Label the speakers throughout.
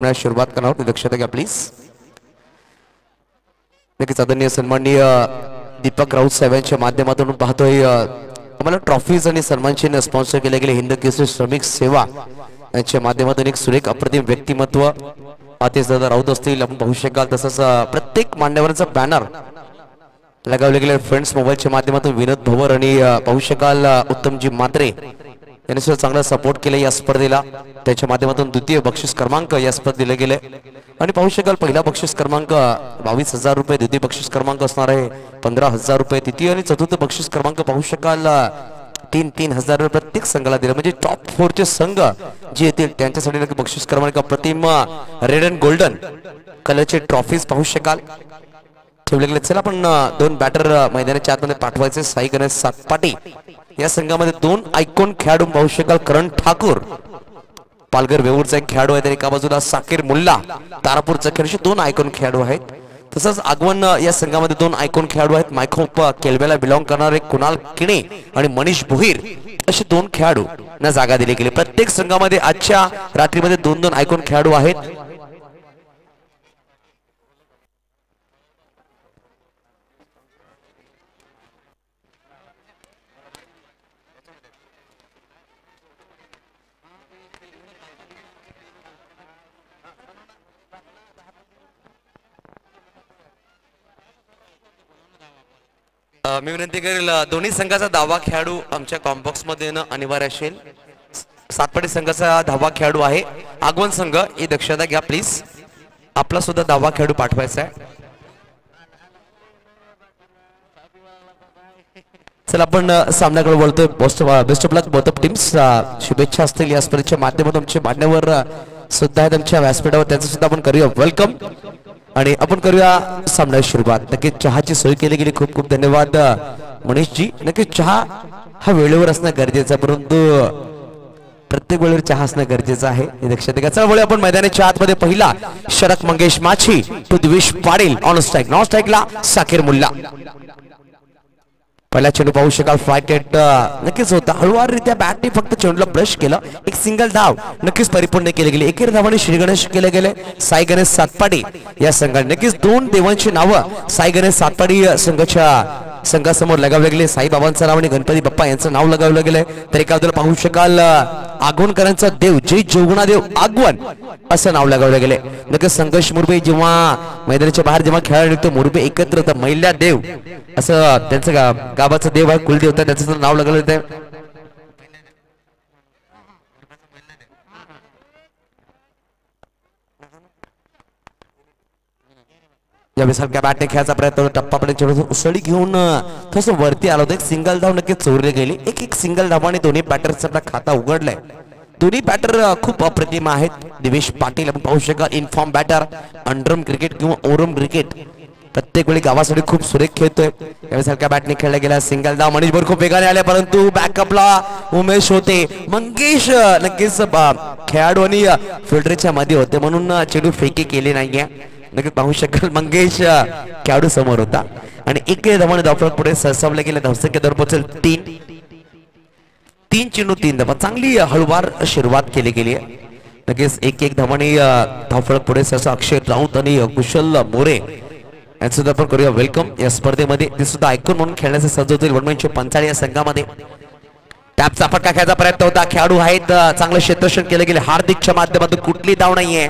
Speaker 1: सुरुवात करणार आहोत, लक्षात घ्या प्लीज. नक्कीच आदरणीय सन्माननीय दीपक राऊत साहेबांच्या माध्यमातून पाहतोय आम्हाला ट्रॉफीज आणि सन्मान चिन्ह स्पॉन्सर केले गेले हिंद केसरी श्रमिक सेवा यांच्या माध्यमातून एक सुरेख अप्रतिम व्यक्तिमत्व आतिश दादा राऊत असतील आपण पाहू शकाल. तसंच प्रत्येक मान्यवरांचा बॅनर लगावले गेले फ्रेंड्स मोबाईलच्या माध्यमातून विनोद भवर आणि पाहू शकाल उत्तमजी मात्रे यांनी सुद्धा चांगला सपोर्ट केला या स्पर्धेला. त्याच्या माध्यमातून द्वितीय बक्षीस क्रमांक या स्पर्धेत दिले गेले आणि पाहू शकाल पहिला बक्षीस क्रमांक 22,000 रुपये, द्वितीय बक्षीस क्रमांक असणार आहे 15,000 रुपये, तृतीय आणि चतुर्थ बक्षीस क्रमांक पाहू शकाल 3,000 रुपये प्रत्येक संघाला दिले. म्हणजे टॉप 4 चे संघ जे येतील त्यांच्यासाठी बक्षीस क्रमांक प्रतिम रेड अँड गोल्डन कलरचे ट्रॉफीज पाहू शकाल ठेवले गेले. चला आपण दोन बॅटर मैदानाच्या आतमध्ये पाठवायचे. साई गणेश सातपाटी या संघामध्ये दोन आयकॉन खेळाडू पाहू शकाल. करण ठाकूर पालघर वेऊरचा एक खेळाडू आहे, तर एका बाजूला साकीर मुल्ला तारापूरचा खेळाडू, दोन आयकॉन खेळाडू आहेत. तसंच आगवण या संघामध्ये दोन आयकॉन खेळाडू आहेत. मायखोप केलव्याला बिलॉंग करणारे कुणाल किणे आणि मनीष भोईर असे दोन खेळाडू ना जागा दिली गेली. प्रत्येक संघामध्ये आजच्या रात्रीमध्ये दोन दोन आयकॉन खेळाडू आहेत. मी विनंती करेल दोन्ही संघाचा धावा खेळाडू आमच्या कॉम्बॉक्स मध्ये येणं अनिवार्य असेल. सातपाडी संघाचा धावा खेळाडू आहे. आगवण संघ ही दक्षता घ्या प्लीज, आपला सुद्धा धावा खेळाडू पाठवायचा आहे. चला आपण सामन्याकडे बोलतोय. Best of luck both of teams. शुभेच्छा असतील या स्पर्धेच्या माध्यमातून. आमचे मान्यवर सुद्धा आहेत आमच्या व्यासपीठावर, त्यांचं सुद्धा आपण करूया वेलकम आणि आपण करूया सामन्याची सुरुवात. नक्कीच चहाची सोय केली गेली, खूप खूप धन्यवाद मनीषजी. नक्कीच चहा हा वेळेवर असणं गरजेचं आहे, परंतु प्रत्येक वेळेवर चहा असणं गरजेचं आहे हे लक्षात घ्या. चला बोलूया आपण मैदानाच्या आतमध्ये. पहिला षटक Mangesh Machhi to Divesh Patil on strike. Non स्ट्राइकला साकीर मुल्ला. पहिला चेंडू पाहू शकाल फ्लाइट एट नक्कीच होता. हळूवाररित्या बॅटने फक्त चेंडूला ब्रश केलं. एक सिंगल धाव नक्कीच परिपूर्ण केले गेले. एकेर धावाने श्री गणेश केले गेले. साई गणेश सातपाडी या संघाने नक्कीच दोन देवांची नावं साई गणेश सातपाडी संघासमोर लगावले गेले. साईबाबांचं नाव आणि गणपती बाप्पा यांचं नाव लगावलं गेलंय. तर एका बाजूला पाहू शकाल आगवणकरांचा देव जय जोगणादेव आगवण असं नाव लगावलं गेले. नक्कीच संघर्ष मुरबे जेव्हा मैदानाच्या बाहेर जेव्हा खेळायला निघतो मुरबे एकत्र तर मैल्या देव असं त्यांचं गावाचं देव आहे, कुलदेवता त्याचं नाव लगावलं होतं. यावेळी बॅटने खेळायचा प्रयत्न टप्पापणे चेंडू उसळी घेऊन थोडंसं वरती आलं होतं. एक सिंगल धाव नक्कीच चोरली गेली. एक सिंगल धावाने दोन्ही बॅटरचा आपला खाता उघडलाय. दोन्ही बॅटर खूप अप्रतिम आहेत. दिवेश पाटील आपण पाहू शकाल इन्फॉर्म बॅटर, अंडरम क्रिकेट किंवा ओरम क्रिकेट प्रत्येक वेळी गावासाठी खूप सुरेख खेळतोय. यावेळी बॅटने खेळला गेला. सिंगल धाव. मनीष भोर खूप वेगाने आले, परंतु बॅकअपला उमेश होते. मंगेश नक्कीच खेळाडू आणि फिल्डरच्या मध्ये होते म्हणून चेंडू फेकी केली नाहीये. नक्कीच पाहू शकाल मंगेश खेळाडू समोर होता आणि एक धावाने धावफलक पुढे सरसावले गेले. धावसंख्या दर पोहोचेल 3 चेंडू 3 धावा. चांगली हळूवार सुरुवात केली गेली आहे. नक्कीच एक धावाने धावफलक पुढे सरसा. अक्षय राऊत आणि कुशल मोरे यांचं सुद्धा आपण करूया वेलकम या स्पर्धेमध्ये. ते सुद्धा ऐकून म्हणून खेळण्याचे सज्ज होतील. 1पंचाळी या संघामध्ये टॅपचा फटका खेळायचा प्रयत्न होता. खेळाडू आहेत, चांगलं क्षेत्ररक्षण केले गेले. हार्दिकच्या माध्यमातून कुठली धाव नाहीये.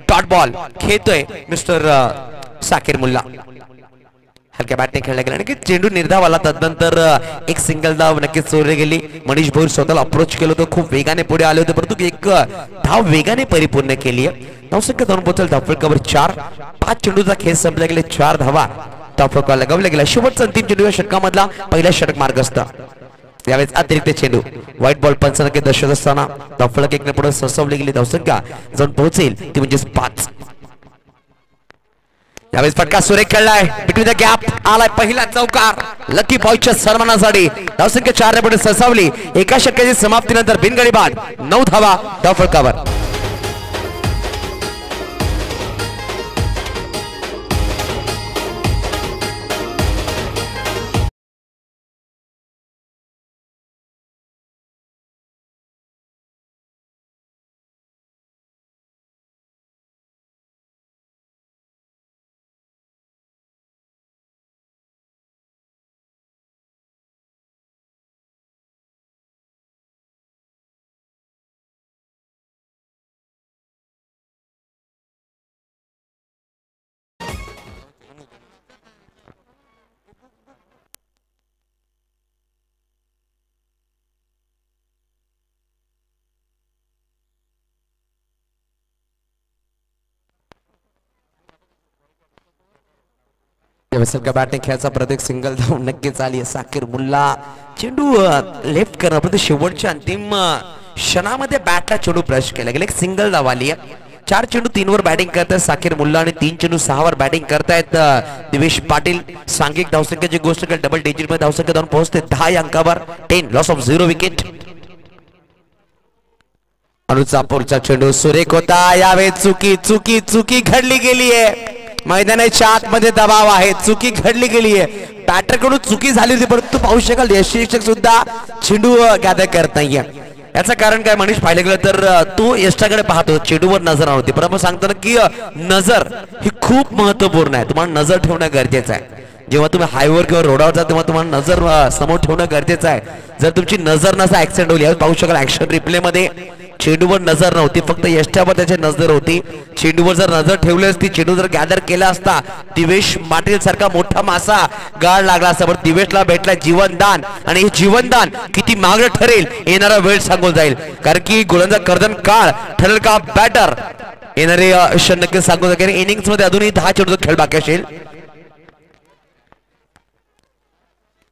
Speaker 1: डॉट बॉल खेळतोय मिस्टर साकीर मुल्ला. हलक्या बॅटने खेळला गेला आणि चेंडू निर्धाव आला. तदनंतर एक सिंगल धाव नक्कीच चोरली गेली. मनीष भोईर स्वतःला अप्रोच केलं होतं, खूप वेगाने पुढे आले होते, परंतु एक धाव वेगाने परिपूर्ण केली आहे. धावसंख्या दोन पोहोचेल. धावफलकावर 4. 5 चेंडूचा खेळ संपला गेले. 4 धावा धावफलकावर लगावल्या गेला. शेवटचा अंतिम चेंडू या षटकामधला पहिला षटक मार्ग असता. यावेळेस अतिरिक्त चेंडू व्हाईट बॉल पंचांना दर्शक असताना धावफलक 1 पुढे सरसावली गेली. धावसंख्या जाऊन पोहोचेल ती म्हणजे 5. यावेळेस फटका सुरेख खेळलाय. बिटवीन द गॅप आलाय पहिला चौकार लकी बॉयच्या सन्मानासाठी. धावसंख्या 4 पुढे सरसावली. एका षटकाची समाप्तीनंतर बिनगडी बाद 9 धावा धावफलकावर. का बॅटिंग खेळायचा प्रत्येक सिंगल धाव नक्कीच आली. साकीर मुल्ला चेंडू लेफ्ट करणं परंतु शेवटच्या अंतिम क्षणामध्ये बॅटला चेंडू ब्रश केला गेला. एक सिंगल धाव आली आहे. 4 चेंडू 3 वर बॅटिंग करतायत साकीर मुल्ला आणि 3 चेंडू 6 वर बॅटिंग करतायत दिवेश पाटील. सांघिक धावसंख्येची गोष्ट केली डबल डिजिट मध्ये धावसंख्या जाऊन पोहोचते 10 या अंकावर. 10 लॉस ऑफ 0 विकेट. अनुचापूरचा चेंडू सुरेख होता. यावेळी चुकी घडली गेली आहे. मैदानाच्या आतमध्ये दबाव आहे. चुकी घडली गेली आहे. बॅटर कडून चुकी झाली होती परंतु पाहू शकाल यष्टीरक्षक सुद्धा चेंडू गॅदर करत नाहीये. याचं कारण काय मनीष पाहिलं गेलं तर तो यष्टाकडे पाहतो चेंडूवर नजर नव्हती. परंतु सांगताना की नजर ही खूप महत्वपूर्ण आहे. तुम्हाला नजर ठेवणं गरजेचं आहे. जेव्हा तुम्ही हायवेवर किंवा रोडावर जा तेव्हा तुम्हाला नजर समोर ठेवणं गरजेचं आहे. जर तुमची नजर नसा ऍक्सिडेंट होईल. यावेळी पाहू शकाल ऍक्शन रिप्ले मध्ये चेंडूवर नजर नव्हती फक्त यष्ट्यावर त्याची नजर होती. चेंडूवर जर नजर ठेवली असती चेंडू जर गॅदर केला असता दिवेश पाटील सारखा मोठा मासा गाळ लागला असता. पण दिवेशला भेटला जीवनदान आणि हे जीवनदान किती मागणं ठरेल येणारा वेळ सांगून जाईल. कारण की गोलंदाज कर्दन काळ ठरेल का बॅटर येणारे नक्कीच सांगून जाईल. इनिंग्स मध्ये अजूनही 10 चेंडूचा खेळ बाकी असेल.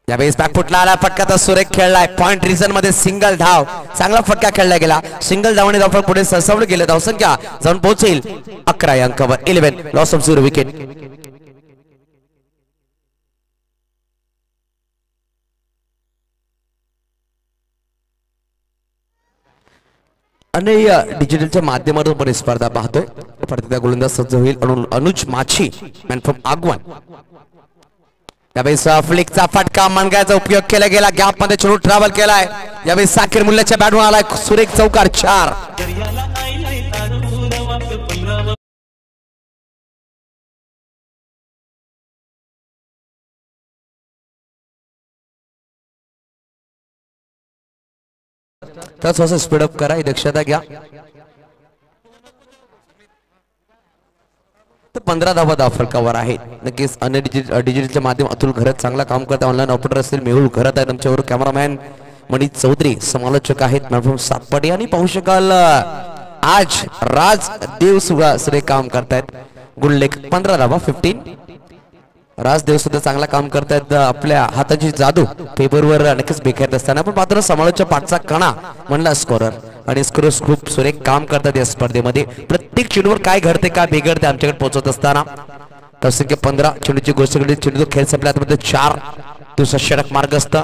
Speaker 1: यावेळेस बॅकफुटला आला फटका तर सुरेख खेळलाय. पॉइंट रिझन मध्ये सिंगल धाव चांगला फटका खेळला गेला. सिंगल धावाने धावफलक पुढे सरसावलं गेलं. धावसंख्या जाऊन पोहोचेल 11 या अंकावर. 11 लॉस ऑफ 0 विकेट. आणि डिजिटलच्या माध्यमातून पण स्पर्धा पाहतोय. परत गोलंदाज सज्ज होईल अनुज माछी मॅन फ्रॉम आगवण. यावेळेस फ्लिकचा फटका मनगायचा उपयोग केला गेला. गॅप मध्ये चेंडू ट्रॅव्हल केलाय. यावेळेस साकीर मुल्ल्याच्या बॅटवर आलाय सुरेख चौकार 4. थोडंसं स्पीडअप करा ही दक्षता घ्या. तर 15 धावा धावफलकावर आहेत. नक्कीच अन्य डिजिटलच्या माध्यम अतुल घरत चांगला काम करता. ऑनलाईन ऑपरेटर असेल मेहुल घरत आहे तुमच्यावर. कॅमेरामॅन मनीष चौधरी समालोचक आहेत मॅडम सातपाडी. आणि पाहू शकाल आज राज देव सुद्धा काम करतायत. गुणलेख 15 धावा 15. राजदेव सुद्धा चांगला काम करतायत. आपल्या हाताची जादू पेपरवर नक्कीच बेखायत असताना पण मात्र समालोचक पाठचा कणा म्हणला स्कोरर आणि स्कोरर खूप सुरेख काम करतात या स्पर्धेमध्ये. प्रत्येक चेंडूवर काय घडते काय बिघडते आमच्याकडे पोहोचत असताना. धावसंख्या 15 चेंडूची गोष्ट केली. चेंडू खेळ संपला मध्ये 4 दुसरा षटक मार्ग असतं.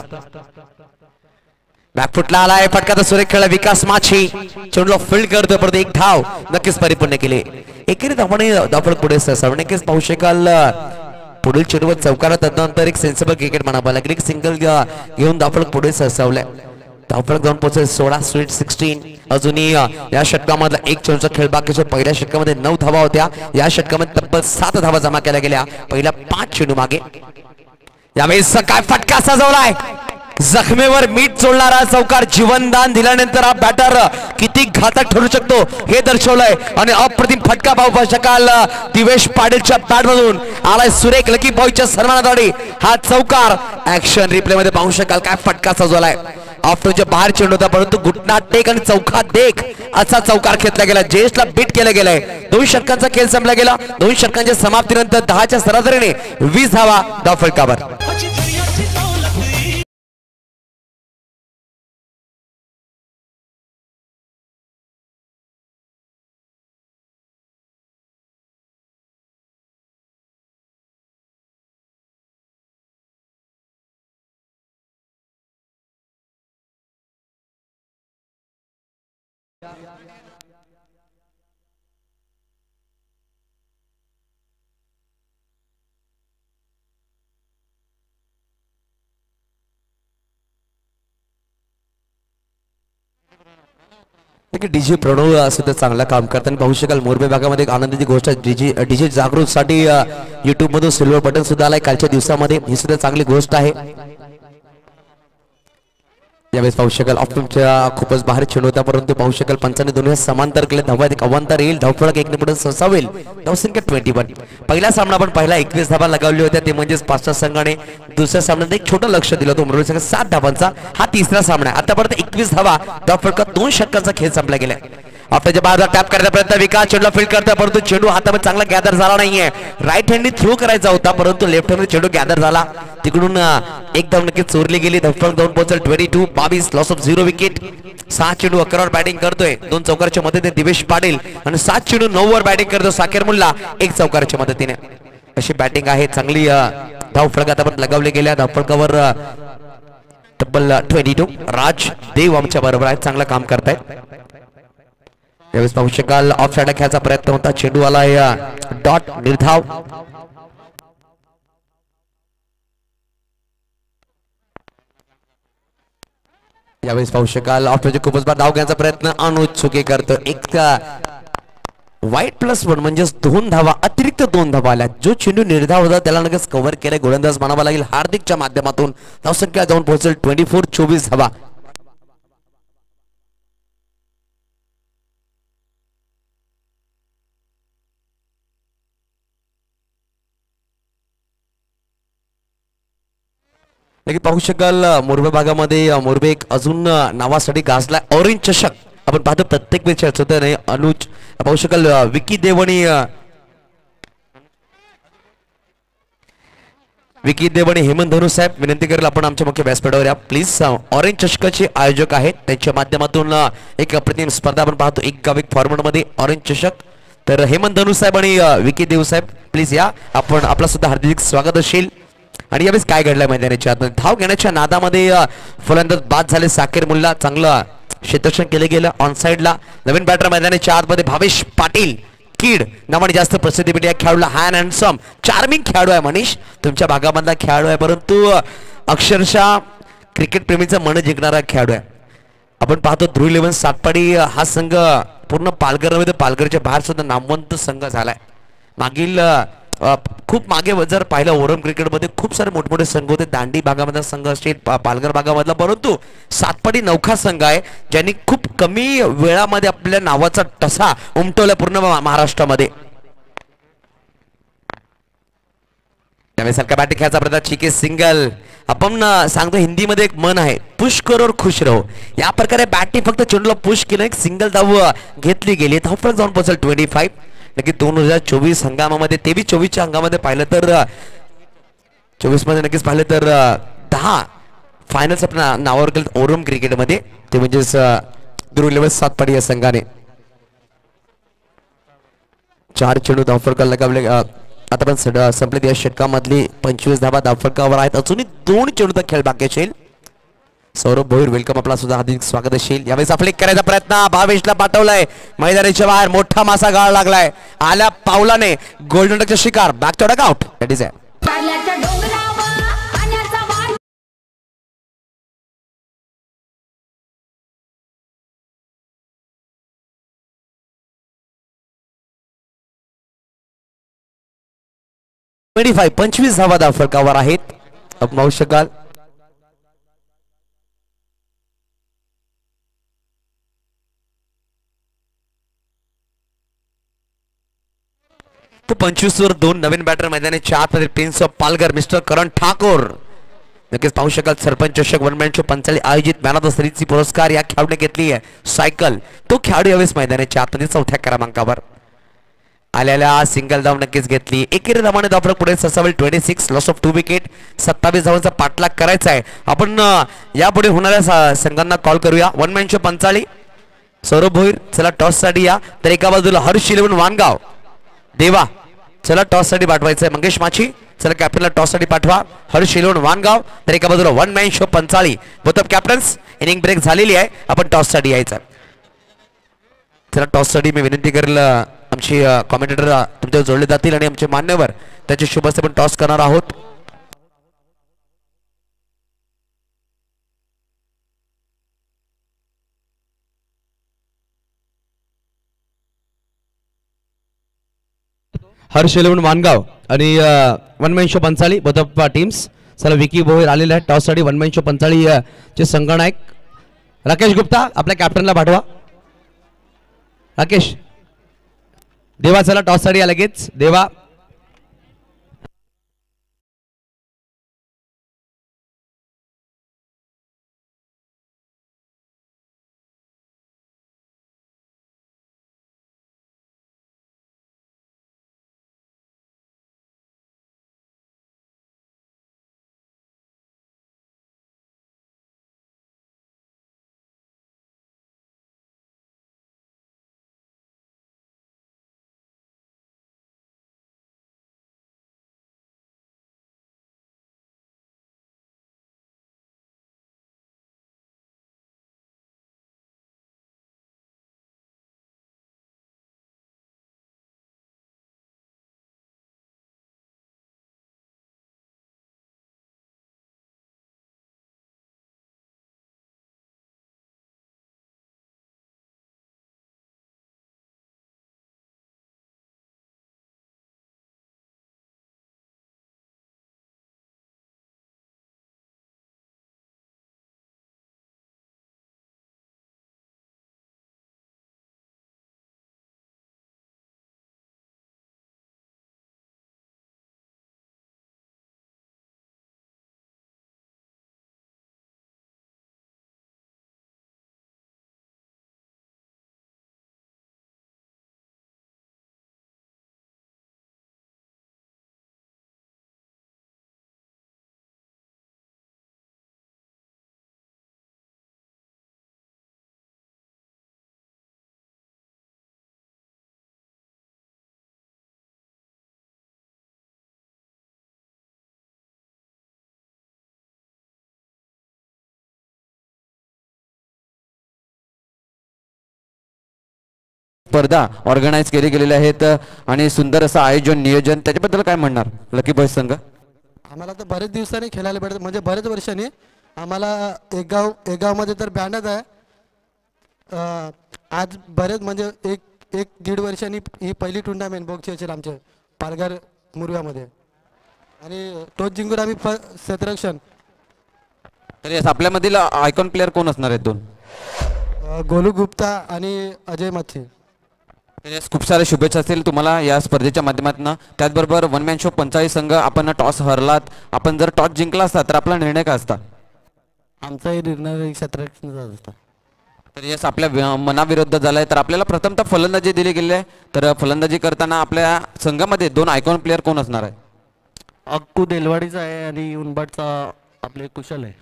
Speaker 1: बॅकफुटला आलाय फटका तर सुरेख खेळला. विकास माछी चेंडूला फील्ड करतोय परत 1 धाव नक्कीच परिपूर्ण केले. एकेरीत आपण धावफलक पुढे सरसावलं. नक्कीच पाहू शकाल पुढील चेंडूवर चौकारा तदनंतर एक सेन्सिबल क्रिकेट म्हणावं लागेल. एक सिंगल घेऊन धावफलक पुढे सरसावलाय. धावफलक जाऊन पोहोचेल 16 स्वीट 16. अजूनही या षटकामधला एक चेंडूचा खेळ बाकी. पहिल्या षटकामध्ये 9 धावा होत्या. या षटकामध्ये तब्बल 7 धावा जमा केल्या गेल्या पहिल्या 5 चेंडू मागे. यावेळेस काय फटका सजवलाय. जखमेवर मीठ चोळणारा चौकार जीवनदान दिल्यानंतर हा बॅटर किती घातक ठरू शकतो हे दर्शवलंय. आणि अप्रतिम फटका पाहू शकाल दिवेश पाटीलच्या बॅट मधून आलाय सुरेख. लकी बॉयच्या सन्मानाद्वारे हा चौकार ऍक्शन रिप्ले मध्ये पाहू शकाल काय फटका सजवलाय. ऑफच्या बाहेर चेंडू होता परंतु घुटना टेक आणि चौका देख असा चौकार घेतला गेला. जयेशला बीट केलं गेलंय. 2 षटकांचा खेळ संपला गेला. 2 षटकांच्या समाप्तीनंतर 10च्या सरासरीने 20 धावा धावफलकावर. डीजे प्रणव सुद्धा चांगला काम करताना पाहू शकाल. मोरबी भागामध्ये एक आनंदाची गोष्ट डीजे जागृत साठी युट्यूब मधून सिल्वर बटन सुद्धा आलाय कालच्या दिवसामध्ये. ही सुद्धा चांगली गोष्ट आहे. यावेळेस पाहू शकाल ऑप्शनच्या खूपच बाहेर चेंडू होता परंतु पाहू शकाल पंचाने दोन्ही समांतर केले. धावा एक अवांतर येईल. धावफलक 1 ने पुढे सरसावेल. धावसंख्या 21. पहिला सामना आपण पहिला 21 धावा लगावली होत्या ते म्हणजेच 5च्या संघाने. दुसऱ्या सामन्यात एक छोटं लक्ष दिलं होतं मुरबी संघ 7 धावांचा. हा तिसरा सामना आहे. आतापर्यंत 21 धावा धावफलकात 2 षटकांचा खेळ संपला गेला. ऑफच्या बाजूला टॅप करायचा प्रयत्न विकास चेंडूला फील्ड करतोय परंतु चेंडू हातामध्ये चांगला गॅदर झाला नाहीये. राईट हँडनी थ्रो करायचा होता परंतु लेफ्ट हँडने चेंडू गॅदर झाला. तिकडून एकदम नक्कीच चोरली गेली. धपक जाऊन पोहोचल 22 लॉस ऑफ 0 विकेट. 6 चेंडू 11 वर बॅटिंग करतोय. 2 चौकारच्या मदतीने दिवेश पाटील आणि 7 चेंडू 9 वर बॅटिंग करतो साकेर मुल्ला 1 चौकारच्या मदतीने. अशी बॅटिंग आहे चांगली. धावफलक आता लगावले गेल्या. धावफलकावर तब्बल 22 राज देव आमच्या बरोबर आहेत. चांगलं काम करतायत. यावेळेस पाहू शकाल ऑफ साइड खेळायचा प्रयत्न होता. चेंडू आलाय डॉट निर्धाव. यावेळेस पाहू शकाल ऑफ खूपच बार धाव घेण्याचा प्रयत्न अनुज चुके करतो. एक वाईट +1 म्हणजे 2 धावा अतिरिक्त 2 धावा आल्या. जो चेंडू निर्धाव होता त्याला नक्कीच कव्हर केलाय गोलंदाज म्हणावा लागेल हार्दिकच्या माध्यमातून. धावसंख्या जाऊन पोहोचेल 24 धावा. नक्की पाहू शकाल मोरबे भागामध्ये मोरबे एक अजून नावासाठी गाजला ऑरेंज चषक. आपण पाहतो प्रत्येक वेळी चर्चा होते नाही. अनुज पाहू शकाल विकी देव आणि हेमंत धनु साहेब विनंती करेल आपण आमच्या मुख्य व्यासपीठावर या प्लीज. ऑरेंज चषकाचे आयोजक आहेत त्यांच्या माध्यमातून एक अप्रतिम स्पर्धा आपण पाहतो. एक गाव एक फॉर्मॅट मध्ये ऑरेंज चषक. तर हेमंत धनु साहेब आणि विकी देव साहेब प्लीज या. आपण आपला सुद्धा हार्दिक स्वागत असेल. आणि यावेळेस काय घडलंय मैदानाच्या आतमध्ये धाव घेण्याच्या नादामध्ये फलंदाज बाद झाले साकेर मुल्ला. चांगलं क्षेत्ररक्षण केले गेलं ऑन साइडला. नवीन बॅटर मैदानाच्या आतमध्ये भावेश पाटील कीड नावाने जास्त प्रसिद्धी भेटली. या खेळाडूला हॅन हँडसम चार्मिंग खेळाडू आहे. मनीष तुमच्या भागामधला खेळाडू आहे परंतु अक्षरशः क्रिकेट प्रेमीचं मन जिंकणारा खेळाडू आहे. आपण पाहतो ध्रुव 11 सातपाडी हा संघ पूर्ण पालघरमध्ये पालघरच्या बाहेर सुद्धा नामवंत संघ झालाय. मागील खूप मागे जर पाहिलं ओरम क्रिकेटमध्ये खूप सारे मोठमोठे संघ होते. दांडी भागामधला संघ असेल पालघर भागामधला परंतु सातपाडी नौखा संघ आहे ज्यांनी खूप कमी वेळामध्ये आपल्या नावाचा ठसा उमटवला पूर्ण महाराष्ट्रामध्ये. सारखा बॅटिंग खेळायचा प्रयत्न चिके सिंगल. आपण सांगतो हिंदीमध्ये एक मन आहे पुश करो और खुश रहो. या प्रकारे बॅटिंग फक्त चेंडूला पुश केलं एक सिंगल धाव घेतली गेली. धावफलक जाऊन पोहोचल 25. नक्की 2024 हंगामामध्ये 23-24च्या हंगामामध्ये पाहिलं तर 24 मध्ये नक्कीच पाहिलं तर 10 फायनल्स आपल्या नावावर केलं ओरम क्रिकेटमध्ये. ते म्हणजेच ध्रुव 11 सातपाडी या संघाने 4 चेंडू धावफलकाला लगावले. आता पण संपलेत या षटकामधली 25 धावा धावफलकावर आहेत. अजूनही 2 चेंडूचा खेळ बाकी असेल. सौरभ भोईर वेलकम आपला सुद्धा हार्दिक स्वागत असेल. यावेळेस फ्लिक करायचा प्रयत्न भावेशला पाठवलाय मैदानाच्या बाहेर. मोठा मासा गाळ लागलाय. आल्या पावलाने गोल्डन डकचा शिकार back to out. That is 25 धावा धावफलकावर आहेत. पाहू शकाल तो 25 वर 2 नवीन बॅटर मैदानाच्या आतमध्ये प्रिन्स ऑफ पालघर मिस्टर करण ठाकूर. नक्कीच पाहू शकाल सरपंच चषक 1-45 आयोजित मॅन ऑफ द सिरीजची पुरस्कार या खेळाडूने घेतली आहे सायकल. तो खेळाडू यावेळेस मैदानाच्या आतमध्ये 4थ्या क्रमांकावर आलेला सिंगल धाव नक्कीच घेतली. एकेरी धावाने धावफलक पुढे सरसावेल 26 लॉस ऑफ 2 विकेट. 27 धावांचा पाठलाग करायचा आहे. आपण यापुढे होणाऱ्या संघांना कॉल करूया. 1 मॅन शो पंचाळी सौरभ भोईर चला टॉस साठी या. तर एका बाजूला हर्ष 11 वानगाव देवा चला टॉस साठी पाठवायचंय. मंगेश माछी चला कॅप्टनला टॉस साठी पाठवा. हर्ष 11 वानगाव. तर एका बाजूला 1 man show Panchali both of captains. Inning break झालेली आहे. आपण टॉस साठी यायचं. चला टॉस साठी मी विनंती करेल आमचे कॉमेंटेटर तुमच्यावर जोडले जातील आणि आमचे मान्यवर त्याचे शुभ हस्ते आपण टॉस करणार आहोत. हर्ष 11 वानगाव आणि 1 man show Panchali both of teams. चला विकी भोईर आलेला आहे टॉस साठी. 1 मॅन शो पंचाळी चे संघनायक राकेश गुप्ता आपल्या कॅप्टनला पाठवा. राकेश देवा चला टॉस साठी या लगेच. देवा
Speaker 2: स्पर्धा ऑर्गनाइज केली गेलेल्या आहेत आणि सुंदर असं आयोजन नियोजन त्याच्याबद्दल काय म्हणणार लकी बॉयज संघ?
Speaker 3: आम्हाला तर बरेच दिवसांनी खेळायला भेटत, म्हणजे बरेच वर्षांनी आम्हाला एक गावमध्ये तर बँडच आहे. आज बरेच म्हणजे एक दीड वर्षांनी ही पहिली टुर्नामेंट बॉक्सची असेल आमच्या पालघर मुरव्यामध्ये आणि तोच जिंकून आम्ही क्षेत्ररक्षण.
Speaker 2: तर आपल्यामधील आयकॉन प्लेअर कोण असणार आहेत दोन?
Speaker 3: गोलू गुप्ता आणि अजय मच्छी.
Speaker 2: खूप सारे शुभेच्छा असतील तुम्हाला या स्पर्धेच्या माध्यमातून. त्याचबरोबर वन मॅन शो 45 संघ आपण टॉस हरलात, आपण जर टॉस जिंकला असता तर आपला निर्णय काय असता?
Speaker 3: आमचाही निर्णय क्षेत्ररक्षणाचा असता.
Speaker 2: तर यस आपल्या मनाविरुद्ध झालाय. तर आपल्याला प्रथमतः फलंदाजी दिली गेली आहे. तर फलंदाजी करताना आपल्या संघामध्ये दोन आयकॉन प्लेअर कोण असणार आहे?
Speaker 3: अक्कू देलवाडीचा आहे आणि उनबाटचा आपले कुशल आहे.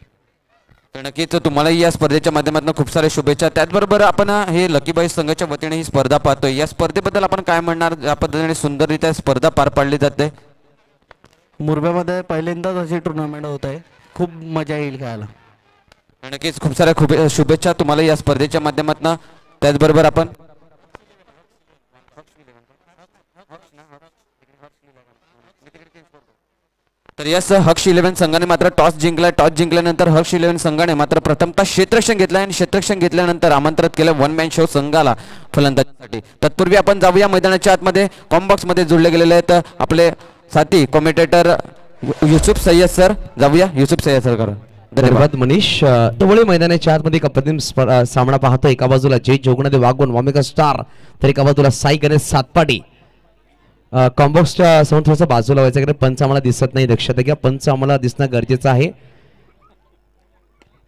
Speaker 2: तर नक्कीच तुम्हालाही या स्पर्धेच्या माध्यमातून खूप साऱ्या शुभेच्छा. त्याचबरोबर आपण हे लकी बॉयज संघाच्या वतीने ही स्पर्धा पाहतोय. या स्पर्धेबद्दल आपण काय म्हणणार? या पद्धतीने सुंदररित्या स्पर्धा पार पाडली जाते.
Speaker 3: मुरब्यामध्ये पहिल्यांदाच अशी टुर्नामेंट होत आहे. खूप मजा येईल खेळायला.
Speaker 2: नक्कीच खूप साऱ्या शुभेच्छा तुम्हाला या स्पर्धेच्या माध्यमातून. त्याचबरोबर आपण तर यस हक्ष 11 संघाने मात्र टॉस जिंकला. टॉस जिंकल्यानंतर हक्ष 11 संघाने मात्र प्रथमतः क्षेत्ररक्षण घेतलं आणि क्षेत्ररक्षण घेतल्यानंतर आमंत्रित केलं वन मॅन शो संघाला फलंदाजीसाठी. तत्पूर्वी आपण जाऊया मैदानाच्या आतमध्ये. कॉम्बॉक्स मध्ये जुळले गेलेले आहेत आपले साथी कॉमेंटेटर युसुफ सय्यद सर. जाऊया युसुफ सय्यद सर करा.
Speaker 4: धन्यवाद मनीष. तवळे मैदानाच्या आतमध्ये एक अप्रतिम सामना पाहतो. एका बाजूला जय जोगनाथे वाघोन वामिका स्टार, तर एका बाजूला साई गणेश सातपाटी. कॉम्बॉक्सच्या समोर थोडंसं बाजूला व्हायचं कारण पंच आम्हाला दिसत नाही. लक्षात घ्या, पंच आम्हाला दिसणं गरजेचं आहे.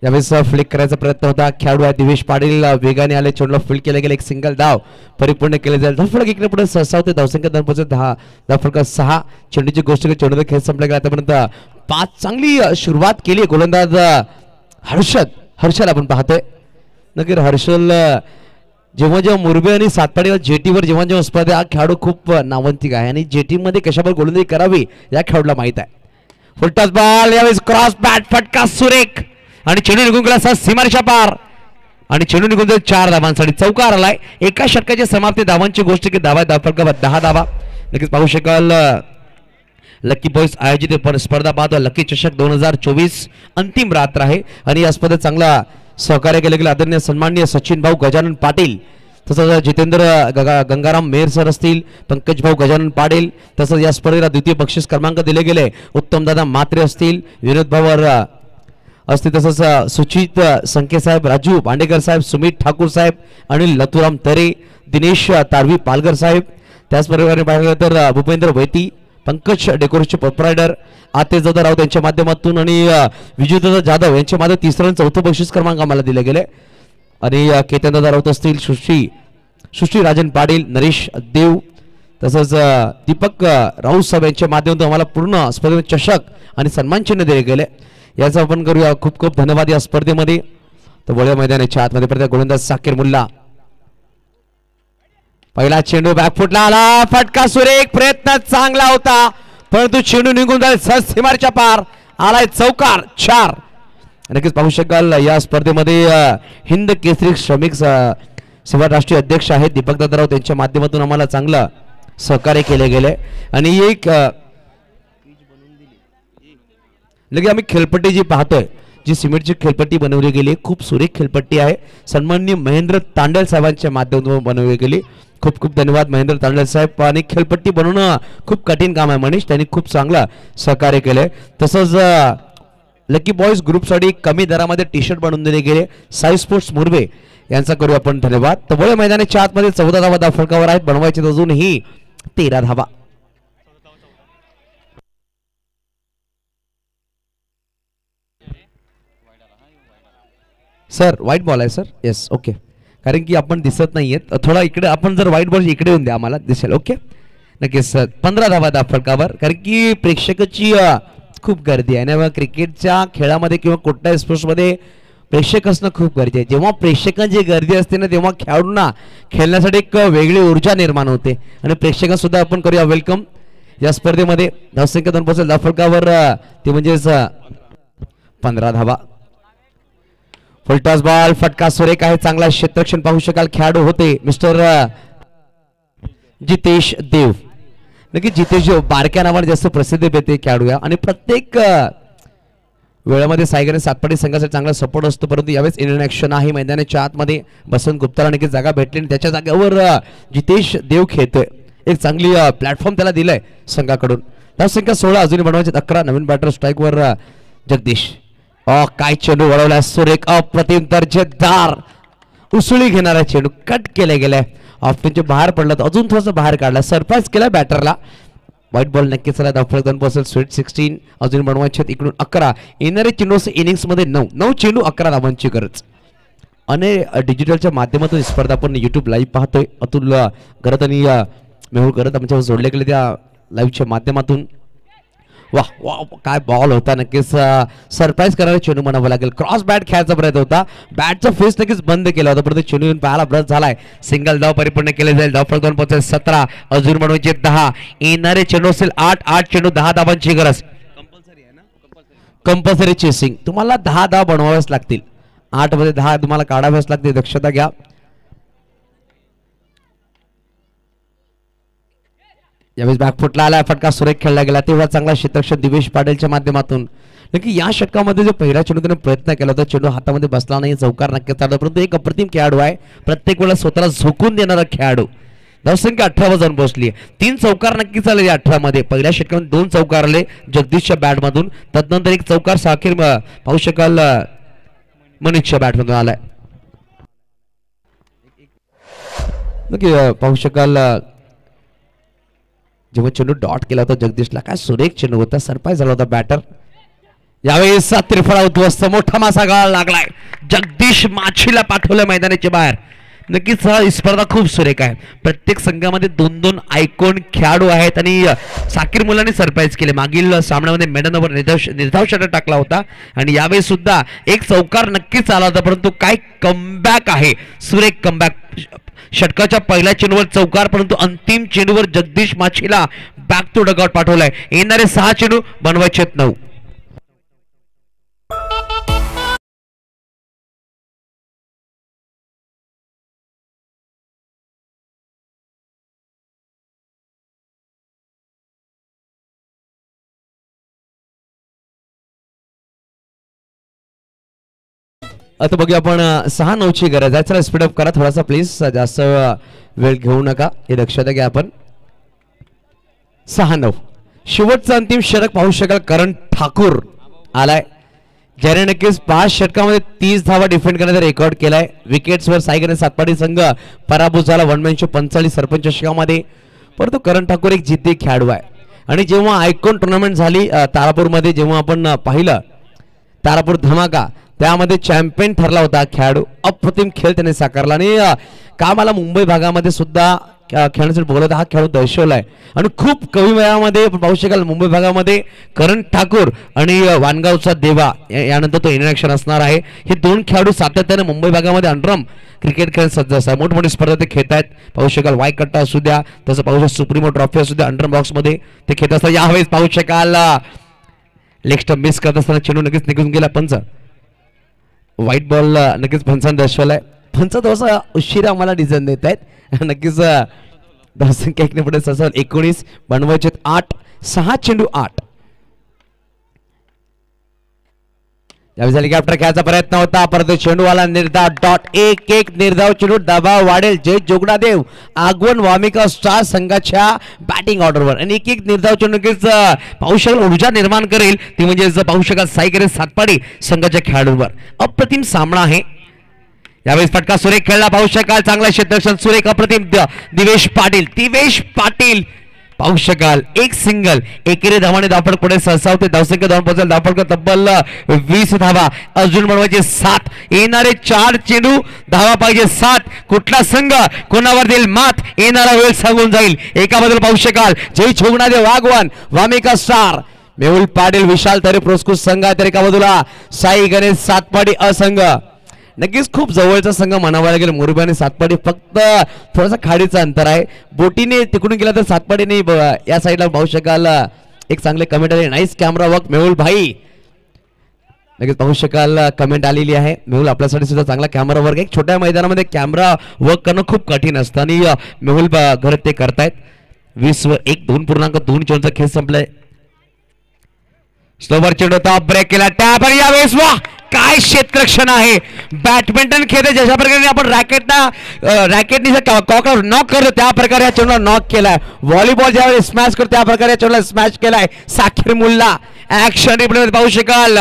Speaker 4: यावेळेस फ्लिक करायचा प्रयत्न होता. खेळाडू आहे दिवेश पाटील वेगाने आले. चेंडूला फील्ड केलं गेलं. एक सिंगल धाव परिपूर्ण केले जाईल. धावफलक इकडे पुढे सहसा होते. धावसंख्या 10 धावफलक 6. चेंडूची गोष्ट चेंडूचा खेळ संपला गेला. आतापर्यंत 5 चांगली सुरुवात केली. गोलंदाज हर्षल आपण पाहतोय. नक्की हर्षल जेव्हा जेव्हा मुरबे आणि सातपाडीवर जेटीवर जेव्हा स्पर्धा, हा खेळाडू खूप नावंतिक आहे आणि जेटी मध्ये कशावर गोलंदाजी करावी या खेळाडूला माहित आहे. फुलटॉस बॉल यावेळेस क्रॉस बॅट फटका सुरेख आणि चेंडू निघून गेला सीमारेषा पार आणि चेंडू निघून जाईल 4 धावांसाठी. चौकार आलाय. एका षटकाची समाप्ती धावांची गोष्ट की धावा धावफलकावर 10 धावा. नक्कीच पाहू शकाल लकी बॉयज आयोजित स्पर्धा पाहतो. लकी चषक 2024 अंतिम रात्र आहे आणि या स्पर्धेत चांगला सहकार्य केले गेले आदरणीय सन्माननीय सचिन भाऊ गजानन पाटील, तसंच जितेंद्र गंगाराम मेहर सर असतील, पंकज भाऊ गजानन पाटील, तसंच या स्पर्धेला द्वितीय बक्षीस क्रमांक दिले गेले उत्तम दादा म्हात्रे असतील, विनोद भाऊ असतील, तसंच सुचित संके साहेब, राजू भांडेकर साहेब, सुमित ठाकूर साहेब, अनिल लतुराम तरे, दिनेश तारवी पालघर साहेब. त्याचप्रमाणे पाहिलं तर भूपेंद्र वैती, पंकज डेकोरेशनचे प्रोप्रायडर आतेश दादा राऊत यांच्या माध्यमातून आणि विजयदादा जाधव यांच्या माध्यमातून तिसरं आणि चौथं बक्षीस क्रमांक आम्हाला दिले गेले. आणि केतन दादा राऊत असतील, सुश्री राजन पाटील, नरेश देव, तसंच दीपक राऊत साहेब यांच्या माध्यमातून आम्हाला पूर्ण स्पर्धेत चषक आणि सन्मान चिन्ह दिले गेले. याचा आपण करूया खूप खूप धन्यवाद या स्पर्धेमध्ये. तर वळ्या मैदानाच्या आतमध्ये परत गोलंदाज साकीर मुल्ला. पहिला चेंडू बॅकफुटला आला. फटका सुरेख. प्रयत्न चांगला होता परंतु चेंडू निघून जाईल सीमारेषा पार. आलाय चौकार 4. नक्कीच पाहू शकाल या स्पर्धेमध्ये हिंद केसरी श्रमिक सेवा राष्ट्रीय अध्यक्ष आहेत दीपक दादा राऊत यांच्या माध्यमातून आम्हाला चांगलं सहकार्य केले गेले. आणि एक लगे आम्ही खेळपट्टी जी पाहतोय, जी सिमेंटची खेळपट्टी बनवली गेली, खूप सुरेख खेळपट्टी आहे. सन्माननीय महेंद्र तांडल साहेबांच्या माध्यमातून बनवली गेली. खूप खूप धन्यवाद महेंद्र तांडल साहेब. आणि खेळपट्टी बनवणं खूप कठीण काम आहे मनीष, त्यांनी खूप चांगलं सहकार्य केलंय. तसंच लकी बॉयज ग्रुपसाठी कमी दरामध्ये टी शर्ट बनवून दिले गेले. साई स्पोर्ट्स मुरबे यांचा करू आपण धन्यवाद. तबळे मैदानाच्या आतमध्ये 14 धावा धावफलकावर आहेत. बनवायचे अजूनही 13 धावा. सर व्हाईट बॉल आहे सर. Yes okay. कारण की आपण दिसत नाहीयेत थोडा इकडे, आपण जर व्हाईट बॉल इकडे येऊन द्या आम्हाला दिसेल. ओके नक्कीच सर. 15 धावा धावफलकावर. कारण की प्रेक्षकाची खूप गर्दी आहे ना क्रिकेटच्या खेळामध्ये किंवा कोणत्याही स्पोर्ट्समध्ये प्रेक्षक असणं खूप गरजेचं आहे. जेव्हा प्रेक्षकांची गर्दी असते ना तेव्हा खेळाडूंना खेळण्यासाठी एक वेगळी ऊर्जा निर्माण होते आणि प्रेक्षकांसुद्धा आपण करूया वेलकम या स्पर्धेमध्ये. धावसंख्या 2 धावफलकावर ते म्हणजेच 15 धावा. फुलटॉस बॉल फटका सुरेख आहे. चांगला क्षेत्ररक्षण पाहू शकाल खेळाडू होते मिस्टर जितेश देव. नक्की जितेश देव बारक्या नावाने जास्त प्रसिद्धी देते खेळाडू आणि प्रत्येक वेळामध्ये सायगणे सातपाडी संघाचा चांगला सपोर्ट असतो, परंतु यावेळेस इंटरॅक्शन आहे मैदानाच्या आतमध्ये. बसंत गुप्ताला नक्की जागा भेटली आणि त्याच्या जागेवर जितेश देव खेळतोय. एक चांगली प्लॅटफॉर्म त्याला दिलाय संघाकडून. धावसंख्या 16 अजूनही बनवायचे 11. नवीन बॅटर स्ट्राईकवर जगदीश. काय चेंडू वळवला सुरेख अप्रतिम दर्जेदार उसळी घेणारा चेंडू कट केला गेलाय. ऑफचे बाहेर पडला तर अजून थोडंसं बाहेर काढला, सरप्राईज केला बॅटरला. व्हाईट बॉल नक्कीच चला धावफलक 2 स्वीट 16 अजून बनवायचे इकडून 11. येणारे चेंडू इनिंग्स मध्ये 9 चेंडू 11 धावांची गरज. आणि डिजिटलच्या माध्यमातून स्पर्धा आपण युट्यूब लाईव्ह पाहतोय. अतुल करत आणि मेहुळ करत आमच्यावर जोडले गेले त्या लाईव्हच्या माध्यमातून. वाह वाह काय बॉल होता, नक्कीच सरप्राईज करणारा चेंडू म्हणावं लागेल. क्रॉस बॅट खेळायचा प्रयत्न होता, बॅटचा फेस नक्कीच बंद केला होता, परंतु चेंडू येऊन पाहायला ब्रश झालाय. सिंगल धाव परिपूर्ण केले जाईल. धावफलक 2 17 अजून बनवायचे 10. येणारे चेंडू असेल 8 चेंडू 10 धावांची गरज. कंपल्सरी चेसिंग तुम्हाला 10 धाव बनवाव्याच लागतील. 8 मध्ये 10 तुम्हाला काढाव्याच लागतील, दक्षता घ्या. यावेळेस बॅकफुटला आला, फटका सुरेख खेळला गेला. तेव्हा चांगला क्षेत्ररक्षण दिवेश पाटीलच्या माध्यमातून. नक्की या षटकामध्ये जो पहिला चेंडू त्याने प्रयत्न केला होता, चेंडू हातामध्ये बसला नाही, चौकार नक्कीच आला, परंतु एक अप्रतिम खेळाडू आहे. प्रत्येक वेळेला स्वतःला झोकून देणारा खेळाडू. धावसंख्या 18 वर जाऊन पोहोचली. 3 चौकार नक्कीच आले 18 मध्ये. पहिल्या षटकामध्ये 2 चौकार आले जगदीशच्या बॅटमधून, तदनंतर एक चौकार साखीर पाहू शकाल मनीषच्या बॅटमधून आलाय. नक्की पाहू शकाल जेव्हा चेंडू डॉट केला होता जगदीशला, काय सुरेख चेंडू होता, सरप्राईज झाला होता बॅटर. यावेळेस त्रिफळा उद्ध्वस्त, मोठा मासा गाळा लागलाय. जगदीश माछीला पाठवलं मैदानाच्या बाहेर. नक्कीच हा स्पर्धा खूप सुरेख आहे. प्रत्येक संघामध्ये 2 आयकॉन खेळाडू आहेत आणि साकीर मुलांनी सरप्राईज केले. मागील सामन्यामध्ये मेडनवर निर्धाव षटक टाकला होता आणि यावेळेस सुद्धा एक चौकार नक्कीच आला होता, परंतु काय कमबॅक आहे, सुरेख कमबॅक. षटकाच्या पहिल्या चेंडूवर चौकार, परंतु अंतिम चेंडूवर जगदीश माछीला बॅक टू डगआउट पाठवलाय. येणारे 6 चेंडू बनवायचे 9. आता बघूया आपण 6-9ची गरज आहे. चला स्पीडअप करा थोडासा प्लीज, जास्त वेळ घेऊ नका, हे लक्षात घ्या आपण. 6-9 शेवटचा अंतिम षटक पाहू शकाल करण ठाकूर आलाय, ज्याने नक्कीच 5 षटकामध्ये 30 धावा डिफेंड करण्याचा रेकॉर्ड केलाय. विकेट्सवर सायगणे सातपाडी संघ पराभूत झाला 145 सरपंच षटकामध्ये, परंतु करण ठाकूर एक जिद्दी खेळाडू आहे. आणि जेव्हा आयकॉन टुर्नामेंट झाली तारापूरमध्ये, जेव्हा आपण पाहिलं तारापूर धमाका, त्यामध्ये चॅम्पियन ठरला होता खेळाडू. अप्रतिम खेळ त्याने साकारला आणि का मला मुंबई भागामध्ये सुद्धा खेळण्यासाठी बोलवता हा खेळाडू दर्शवलाय. आणि खूप कमी वेळामध्ये पाहू शकाल मुंबई भागामध्ये करण ठाकूर आणि वानगावचा देवा यानंतर तो इंटरॅक्शन असणार आहे. हे 2 खेळाडू सातत्याने मुंबई भागामध्ये अंडरम क्रिकेट खेळ सज्ज असतात. मोठमोठी स्पर्धा ते खेळत आहेत. पाहू शकाल वाय कट्टा असू द्या, तसं पाहू शकाल सुप्रीमो ट्रॉफी असू द्या, अंडरम बॉक्समध्ये ते खेळत असतात. यावेळेस पाहू शकाल लेग स्टंप मिस करत असताना चेंडू नक्कीच निघून गेला. पंच व्हाईट बॉल नक्कीच पंचाने दर्शवलाय. पंच थोडासा उशिरा आम्हाला डिझाईन देत आहेत. नक्कीच धावसंख्या एकने पुढे 19 बनवायचे 8. 6 चेंडू 8. यावेळी झाली कॅप्टर खेळायचा प्रयत्न होता, परंतु चेंडूवाला निर्धाव डॉट. 1 निर्धाव चेंडू, दबाव वाढेल. जय जोगडादेव आगवण वामिका स्टार संघाच्या बॅटिंग ऑर्डरवर आणि 1 निर्धाव चेंडू नक्कीच पाहू शकाल ऊर्जा निर्माण करेल, ती म्हणजे पाहू शकाल सायगणे सातपाडी संघाच्या खेळाडूंवर. अप्रतिम सामना आहे. यावेळेस फटका सुरेख खेळला पाहू शकाल, चांगला क्षेत्ररक्षण सुरेख अप्रतिम. दिवेश पाटील पाहू शकाल एक सिंगल. एकेरी धावाने धावफलक पुढे सरसावते. धावसंख्या 2 पोहोचेल. धावफलक तब्बल 20 धावा अजून बनवायचे 7. येणारे 4 चेंडू धावा पाहिजे 7. कुठला संघ कोणावर देईल मात, येणारा वेळ सांगून जाईल. एका बाजूला पाहू शकाल जय छोगनादेव वागवान वामिका स्टार मेहुल पाटील विशाल तरे प्रोस्कुस संघ आहे, तर एका बाजूला साई गणेश सातपाडी असंघ. नक्कीच खूप जवळचा संघ म्हणावा लागेल. मोरबी आणि सातपाडी फक्त थोडासा खाडीचा अंतर आहे. बोटीने तिकडून गेला तर सातपाडीने या साईडला पाहू शकाल एक चांगले commentary. Nice camera work Mehul भाई. लगेच पाहू शकाल कमेंट आलेली आहे. मेहुल आपल्यासाठी सुद्धा चांगला कॅमेरा वर्क. एक छोट्या मैदानामध्ये कॅमेरा वर्क करणं खूप कठीण असतं आणि मेहुल घरात ते करतायत. 20-1 2.2 चेंडूचा खेळ संपलाय. स्लोवर चेंडू होता, ब्रेक केला टॅप आणि यावेळेस वा काय क्षेत्ररक्षण आहे. बॅडमिंटन खेळते जशा प्रकारे आपण रॅकेटनी कॉकर नॉक करतो त्या प्रकारे या चेंडूला नॉक केलाय. व्हॉलीबॉल ज्यावेळी स्मॅश करतो त्या प्रकारे या चेंडूला स्मॅश केलाय. साखर मुल्ला ऍक्शन रिप्ले मध्ये पाहू शकाल.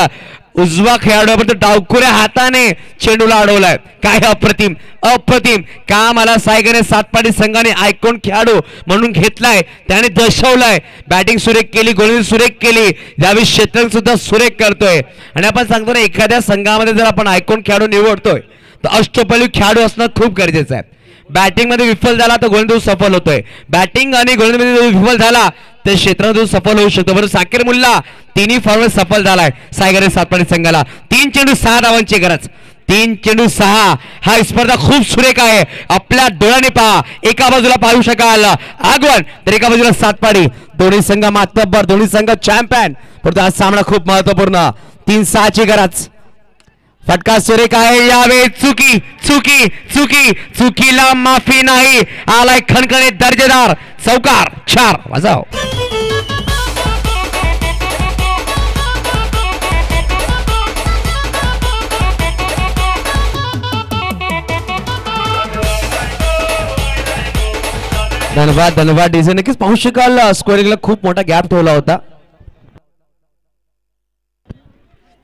Speaker 4: उजवा खेळाडू आपण डावकुऱ्या हाताने चेंडूला अडवलाय. काय अप्रतिम अप्रतिम काम आला. सायगने सातपाडी संघाने आयकॉन खेळाडू म्हणून घेतलाय. त्याने दर्शवलाय. बॅटिंग सुरेख केली, गोलंदाजी सुरेख केली. यावेळी क्षेत्ररक्षण सुद्धा सुरेख करतोय. आणि आपण सांगतो ना एखाद्या संघामध्ये जर आपण आयकॉन खेळाडू निवडतोय तर अष्टपैलू खेळाडू असणं खूप गरजेचं आहे. बॅटिंग मध्ये विफल झाला तर गोलंदाज सफल होतोय. बॅटिंग आणि गोलंदाजीमध्ये विफल झाला तर क्षेत्रातून सफल होऊ शकतो. बरोबर साकीर मुल्ला तिन्ही फॉर्मेट सफल झालाय. सायगरे सातपाडी संघाला 3 चेंडू 6 धावांची गरज. 3 चेंडू 6. हा स्पर्धा खूप सुरेख आहे. आपल्या डोळ्याने पहा. एका बाजूला पाहू शकाल आगवण तर एका बाजूला सातपाडी. दोन्ही संघ मातब्बर, दोन्ही संघ चॅम्पियन. परंतु हा सामना खूप महत्वपूर्ण. 3-6 ची गरज. फटका सुरेख आहे. यावेळी चुकी चुकी चुकी चुकीला माफी नाही. आलाय खणखणीत दर्जेदार चौकार. 4 वाजव. धन्यवाद धन्यवाद डीजे. नक्कीच पाहू शकाल स्कोरिंगला खूप मोठा गॅप ठेवला होता.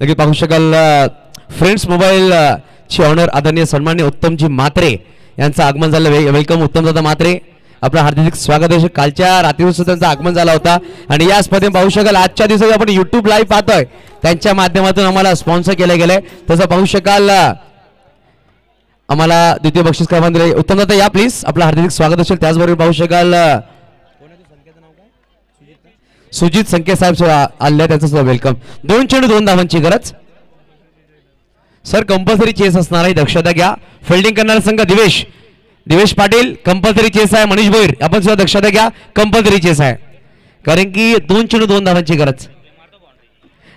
Speaker 4: नक्की पाहू शकाल फ्रेंड्स मोबाईल चे ऑनर आदरणीय सन्माननीय उत्तमजी म्हात्रे यांचं आगमन झालं. वेलकम उत्तमदादा म्हात्रे. आपलं हार्दिक स्वागत आहे. कालच्या रात्री सुद्धा त्यांचं आगमन झालं होता. आणि या स्पर्धेत पाहू शकाल आजच्या दिवसात आपण युट्यूब लाईव्ह पाहतोय त्यांच्या माध्यमातून आम्हाला स्पॉन्सर केलं गेलंय. तसं पाहू शकाल आम्हाला द्वितीय बक्षीस क्रमांक दिले. उत्तमदादा या प्लीज. आपलं हार्दिक स्वागत असेल. त्याचबरोबर पाहू शकाल सुजित संकेत साहेब आले त्यांचं सुद्धा वेलकम. 2 चेंडू 2 धावांची गरज. सर कंपल्सरी चेस असणार आहे, दक्षता घ्या. फिल्डिंग करणारा संघ दिवेश पाटील कंपल्सरी चेस आहे. मनीष भोईर आपण सुद्धा दक्षता घ्या. कंपल्सरी चेस आहे कारण की 2 चेंडू 2 धावांची गरज.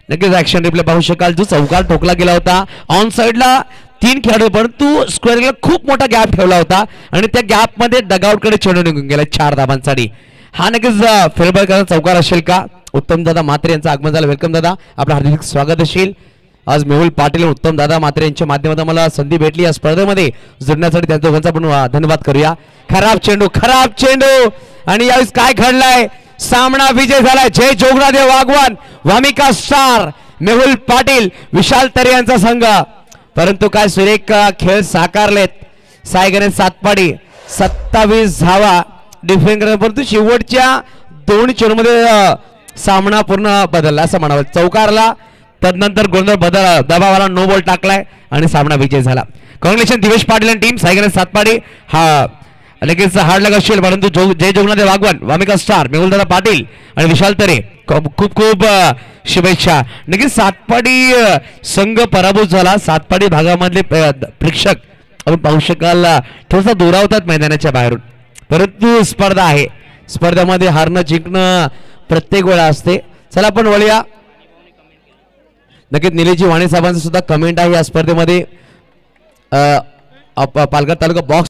Speaker 4: नक्कीच ऍक्शन रिप्ले पाहू शकाल. जो चौकार ठोकला गेला होता ऑन साइडला 3 खेळाडू परंतु स्क्वेअरला खूप मोठा गॅप ठेवला होता आणि त्या गॅप मध्ये डगआउट कडे चेंडू निघून गेला 4 धावांसाठी. हा नक्कीच फेरबदल करण्याचा चौकार असेल का. उत्तम दादा म्हात्रे यांचं आगमन झालं. वेलकम दादा. आपलं हार्दिक स्वागत असेल. आज मेहुल पाटील आणि उत्तम दादा म्हात्रे यांच्या माध्यमातून मला संधी भेटली या स्पर्धेमध्ये जुळण्यासाठी. त्या दोघांचा पण धन्यवाद करूया. खराब चेंडू आणि यावेळेस काय घडलंय. सामना विजय झालाय. जय जोगरादेव वागवान, वामिका स्टार, मेहुल पाटील, विशाल तरे यांचा संघ. परंतु काय सुरेख खेळ साकारलेत. सायगने सातपाडी 27 धावा डिफेंड करत. परंतु शेवटच्या 2 चेंडूमध्ये सामना पूर्ण बदलला असं म्हणावं. चौकारला तदनंतर गोलंदाज बदल दबावाला नो बॉल टाकलाय आणि सामना विजय झाला. कॉंग्रॅच्युलेशन दिवेश पाटील आणि टीम. सायगने सातपाडी हा लगेच हार्ड लग असेल परंतु जय जोगनाथ वागवान, वामिका स्टार, मेहुलदादा पाटील आणि विशाल तरे खूप खूप शुभेच्छा. नक्कीच सातपाडी संघ पराभूत झाला. सातपाडी भागामधले प्रेक्षक आपण पाहू शकाल थोडासा दुरावतात मैदानाच्या बाहेरून. परंतु स्पर्धा आहे. स्पर्धेमध्ये हारणं जिंकणं प्रत्येक वेळा असते. चला आपण वळूया. नक्कीच निलेशजी वाणे साहेबांचं सुद्धा कमेंट आहे या स्पर्धेमध्ये. पालघर तालुका बॉक्स